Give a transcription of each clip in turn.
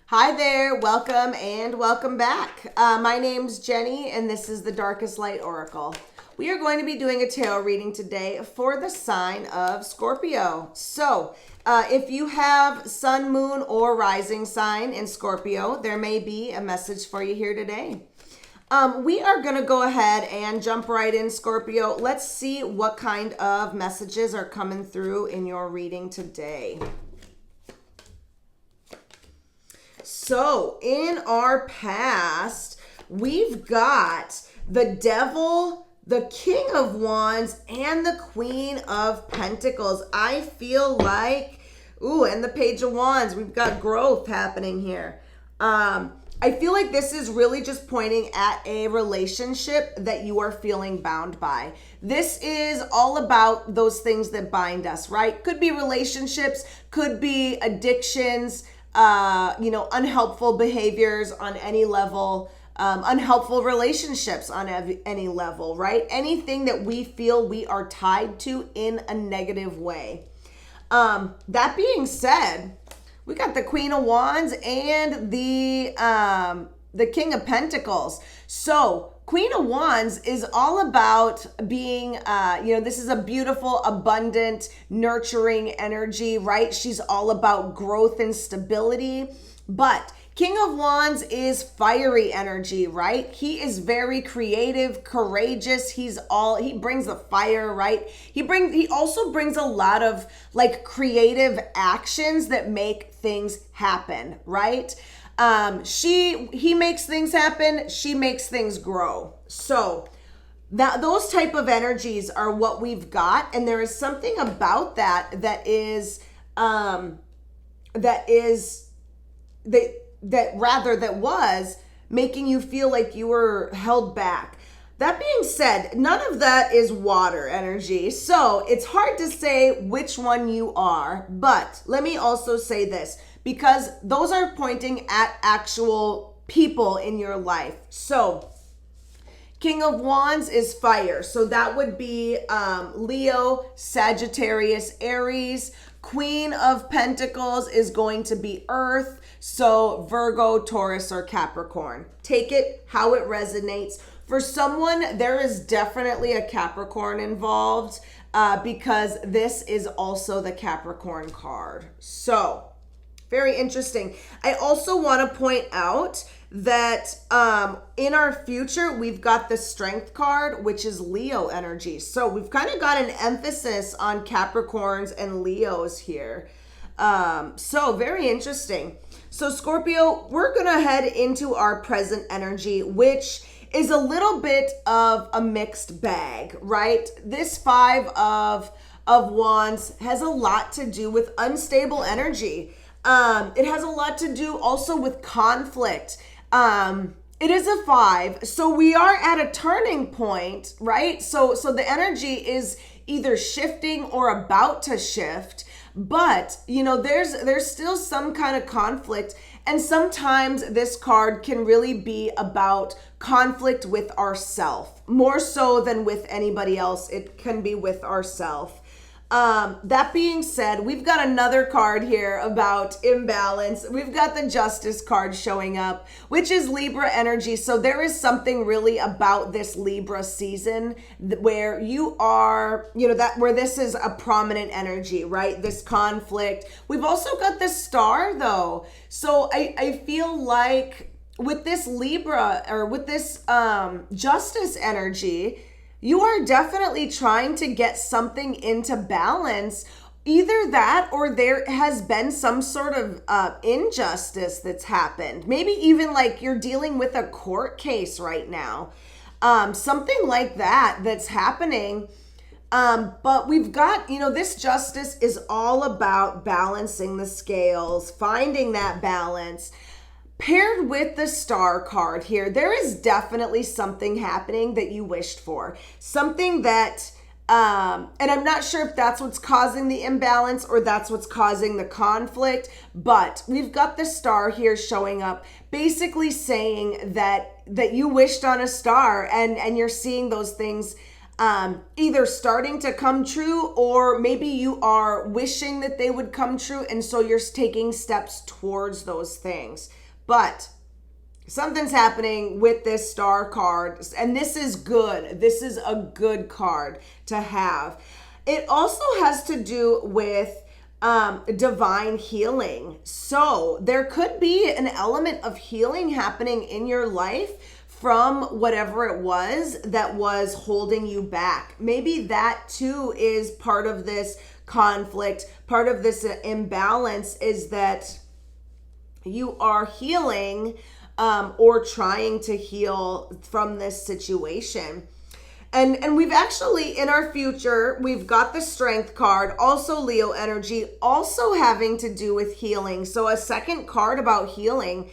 Hi there, welcome and welcome back. My name's Jenny and this is the Darkest Light Oracle. We are going to be doing a tarot reading today for the sign of Scorpio. So if you have sun, moon, or rising sign in Scorpio, there may be a message for you here today. We are going to go ahead and jump right in, Scorpio. Let's see what kind of messages are coming through in your reading today. So in our past, we've got the Devil, the King of Wands, and the Queen of Pentacles. I feel like, and the Page of Wands, we've got growth happening here. I feel like this is really just pointing at a relationship that you are feeling bound by. This is all about those things that bind us, right? Could be relationships, could be addictions, unhelpful behaviors on any level, unhelpful relationships on any level, right? Anything that we feel we are tied to in a negative way. That being said, we got the Queen of Wands and the King of Pentacles. So Queen of Wands is all about being, this is a beautiful, abundant, nurturing energy, right? She's all about growth and stability. But King of Wands is fiery energy, right? He is very creative, courageous. He brings the fire, right? He also brings a lot of like creative actions that make things happen, right? He makes things happen. She makes things grow. So those type of energies are what we've got. And there is something about that was making you feel like you were held back. That being said, none of that is water energy. So it's hard to say which one you are, but let me also say this, because those are pointing at actual people in your life. So King of Wands is fire. So that would be Leo, Sagittarius, Aries. Queen of Pentacles is going to be Earth. So Virgo, Taurus, or Capricorn. Take it how it resonates. For someone, there is definitely a Capricorn involved because this is also the Capricorn card. So very interesting. I also want to point out that in our future, we've got the Strength card, which is Leo energy. So we've kind of got an emphasis on Capricorns and Leos here. So very interesting. So Scorpio, we're going to head into our present energy, which is a little bit of a mixed bag, right? This Five of Wands has a lot to do with unstable energy. It has a lot to do also with conflict. It is a 5, so we are at a turning point, right? So the energy is either shifting or about to shift, but there's still some kind of conflict, and sometimes this card can really be about conflict with ourself, more so than with anybody else. It can be with ourself. That being said, we've got another card here about imbalance. We've got the Justice card showing up, which is Libra energy. So there is something really about this Libra season where you are, where this is a prominent energy, right? This conflict. We've also got the Star though. So I feel like with this Libra or with this Justice energy, you are definitely trying to get something into balance. Either that or there has been some sort of injustice that's happened. Maybe even like you're dealing with a court case right now. Something like that's happening. But we've got, this Justice is all about balancing the scales, finding that balance. Paired with the Star card here, there is definitely something happening that you wished for. Something that, and I'm not sure if that's what's causing the imbalance or that's what's causing the conflict, but we've got the Star here showing up, basically saying that you wished on a star and you're seeing those things either starting to come true, or maybe you are wishing that they would come true, and so you're taking steps towards those things. But something's happening with this star card, and this is good. This is a good card to have. It also has to do with divine healing. So there could be an element of healing happening in your life from whatever it was that was holding you back. Maybe that too is part of this conflict, part of this imbalance, is that you are healing or trying to heal from this situation. And we've actually, in our future, we've got the Strength card, also Leo energy, also having to do with healing. So a second card about healing,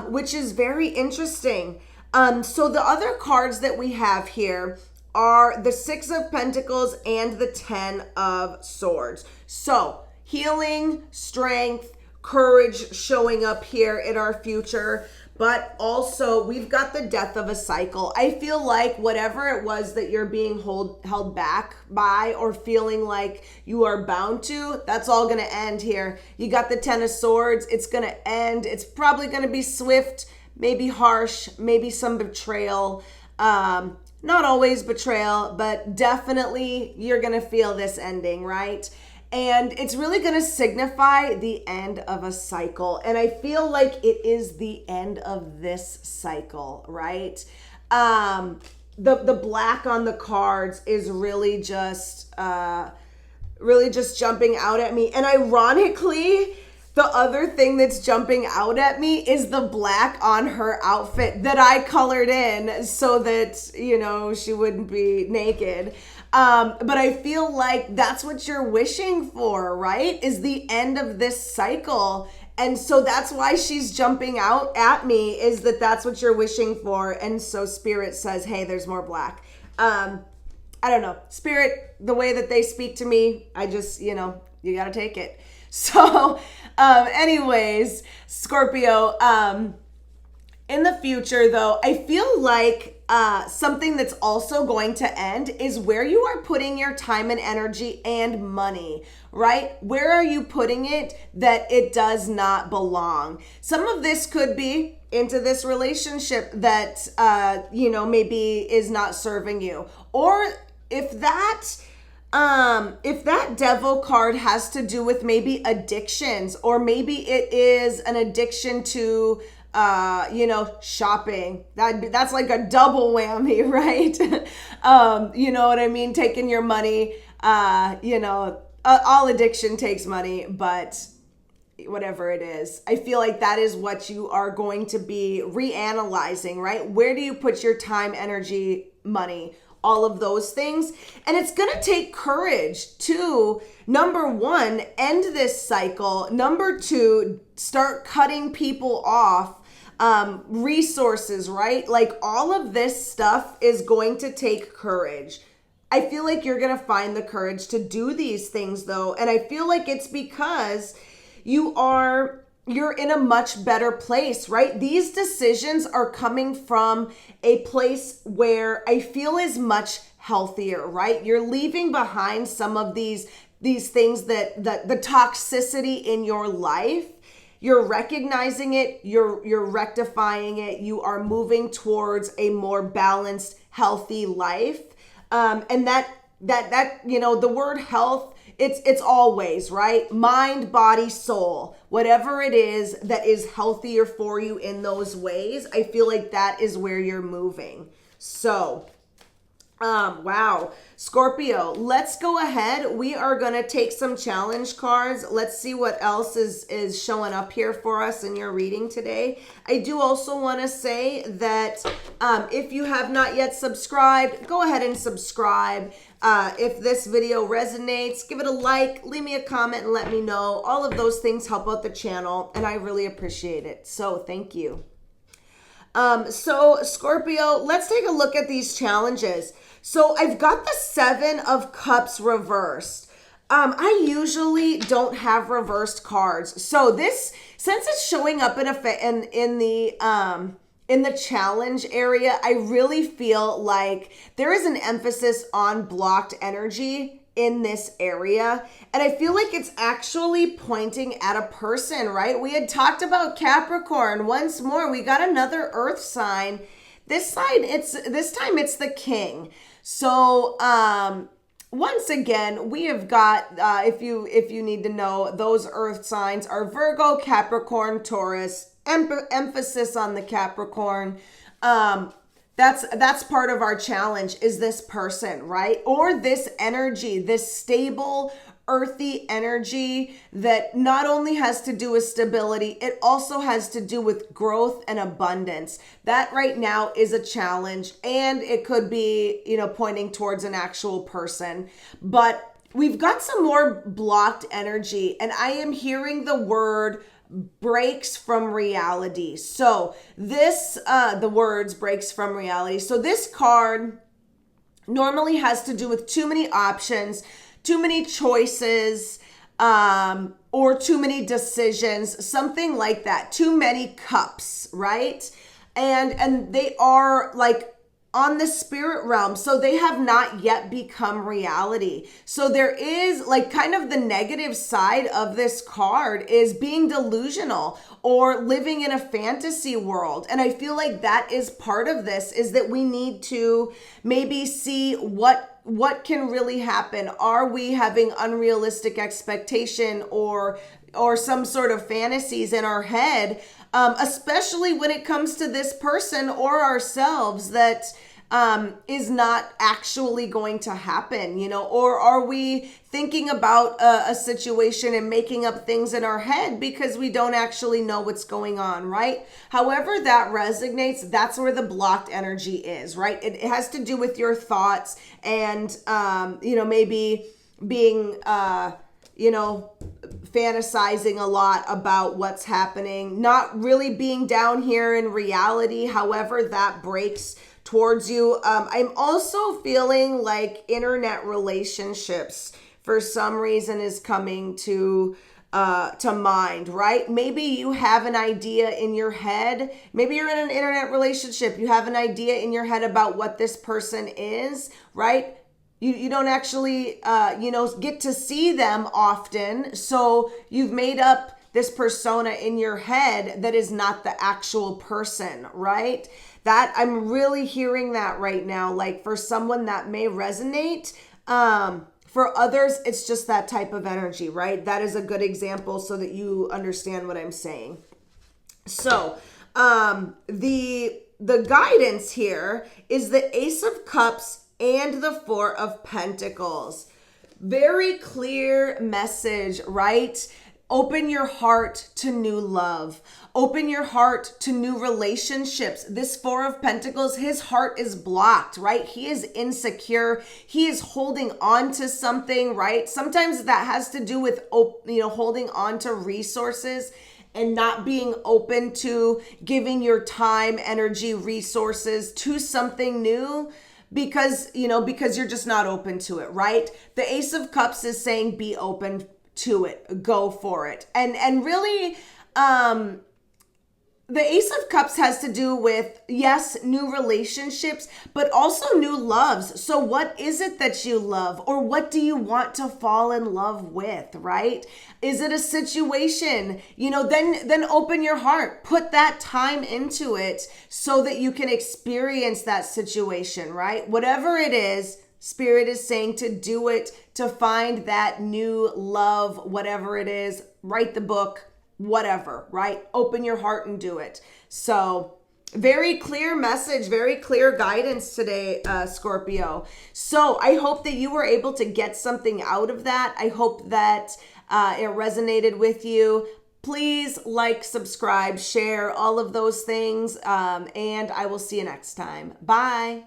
which is very interesting. So the other cards that we have here are the Six of Pentacles and the Ten of Swords. So healing, strength, courage showing up here in our future. But also we've got the death of a cycle. I feel like whatever it was that you're being held back by, or feeling like you are bound to, that's all going to end here. You got the Ten of Swords. It's going to end. It's probably going to be swift, maybe harsh, maybe some betrayal. Not always betrayal, but definitely you're going to feel this ending, right? And it's really going to signify the end of a cycle. And I feel like it is the end of this cycle, right? The black on the cards is really just jumping out at me. And ironically, the other thing that's jumping out at me is the black on her outfit that I colored in so that, you know, she wouldn't be naked. But I feel like that's what you're wishing for, right? Is the end of this cycle. And so that's why she's jumping out at me, is that that's what you're wishing for. And so Spirit says, hey, there's more black. I don't know. Spirit, the way that they speak to me, I just, you know, you got to take it. So anyways, Scorpio, in the future though, I feel like something that's also going to end is where you are putting your time and energy and money, right? Where are you putting it that it does not belong? Some of this could be into this relationship that, maybe is not serving you. Or if that devil card has to do with maybe addictions, or maybe it is an addiction to shopping, that's like a double whammy, right? You know what I mean? Taking your money, all addiction takes money, but whatever it is, I feel like that is what you are going to be reanalyzing, right? Where do you put your time, energy, money, all of those things? And it's going to take courage to, number one, end this cycle. Number two, start cutting people off. Resources, right? Like all of this stuff is going to take courage. I feel like you're going to find the courage to do these things though. And I feel like it's because you're in a much better place, right? These decisions are coming from a place where I feel is much healthier, right? You're leaving behind some of these things that the toxicity in your life. You're recognizing it, you're rectifying it, you are moving towards a more balanced, healthy life. And that the word health, it's always, right? Mind, body, soul, whatever it is that is healthier for you in those ways, I feel like that is where you're moving. So, wow. Scorpio, let's go ahead. We are going to take some challenge cards. Let's see what else is showing up here for us in your reading today. I do also want to say that if you have not yet subscribed, go ahead and subscribe. If this video resonates, give it a like, leave me a comment and let me know. All of those things help out the channel and I really appreciate it. So thank you. So Scorpio, let's take a look at these challenges. So I've got the Seven of Cups reversed. I usually don't have reversed cards. So this, since it's showing up in in the challenge area, I really feel like there is an emphasis on blocked energy in this area. And I feel like it's actually pointing at a person, right? We had talked about Capricorn. Once more, we got another earth sign. This time it's the king. So, once again, we have got, if you need to know, those earth signs are Virgo, Capricorn, Taurus, emphasis on the Capricorn. That's part of our challenge, is this person, right? Or this energy, this stable, earthy energy that not only has to do with stability, it also has to do with growth and abundance. That right now is a challenge, and it could be, pointing towards an actual person. But we've got some more blocked energy, and I am hearing the word breaks from reality. So this, the words breaks from reality. So this card normally has to do with too many options, too many choices, or too many decisions, something like that. Too many cups, right? And they are like on the spirit realm, so they have not yet become reality. So there is like kind of the negative side of this card is being delusional or living in a fantasy world. And I feel like that is part of this, is that we need to maybe see what can really happen. Are we having unrealistic expectation or some sort of fantasies in our head, especially when it comes to this person or ourselves, that is not actually going to happen, or are we thinking about a situation and making up things in our head because we don't actually know what's going on, right? However that resonates, that's where the blocked energy is, right? It has to do with your thoughts and, maybe being, fantasizing a lot about what's happening, not really being down here in reality. However that breaks towards you. I'm also feeling like internet relationships for some reason is coming to mind, right? Maybe you have an idea in your head. Maybe you're in an internet relationship. You have an idea in your head about what this person is, right? You don't actually, get to see them often. So you've made up this persona in your head that is not the actual person, right? That I'm really hearing that right now. Like for someone that may resonate, for others, it's just that type of energy, right? That is a good example so that you understand what I'm saying. So, the guidance here is the Ace of Cups and the Four of Pentacles. Very clear message, right? Open your heart to new love. Open your heart to new relationships. This Four of Pentacles, his heart is blocked, right? He is insecure. He is holding on to something, right? Sometimes that has to do with, holding on to resources and not being open to giving your time, energy, resources to something new. Because you're just not open to it, right? The Ace of Cups is saying be open to it, go for it. And really, the Ace of Cups has to do with, yes, new relationships, but also new loves. So what is it that you love, or what do you want to fall in love with, right? Is it a situation? Then open your heart, put that time into it so that you can experience that situation, right? Whatever it is, Spirit is saying to do it, to find that new love, whatever it is. Write the book, whatever, right? Open your heart and do it. So very clear message, very clear guidance today, Scorpio. So I hope that you were able to get something out of that. I hope that it resonated with you. Please like, subscribe, share, all of those things. And I will see you next time. Bye.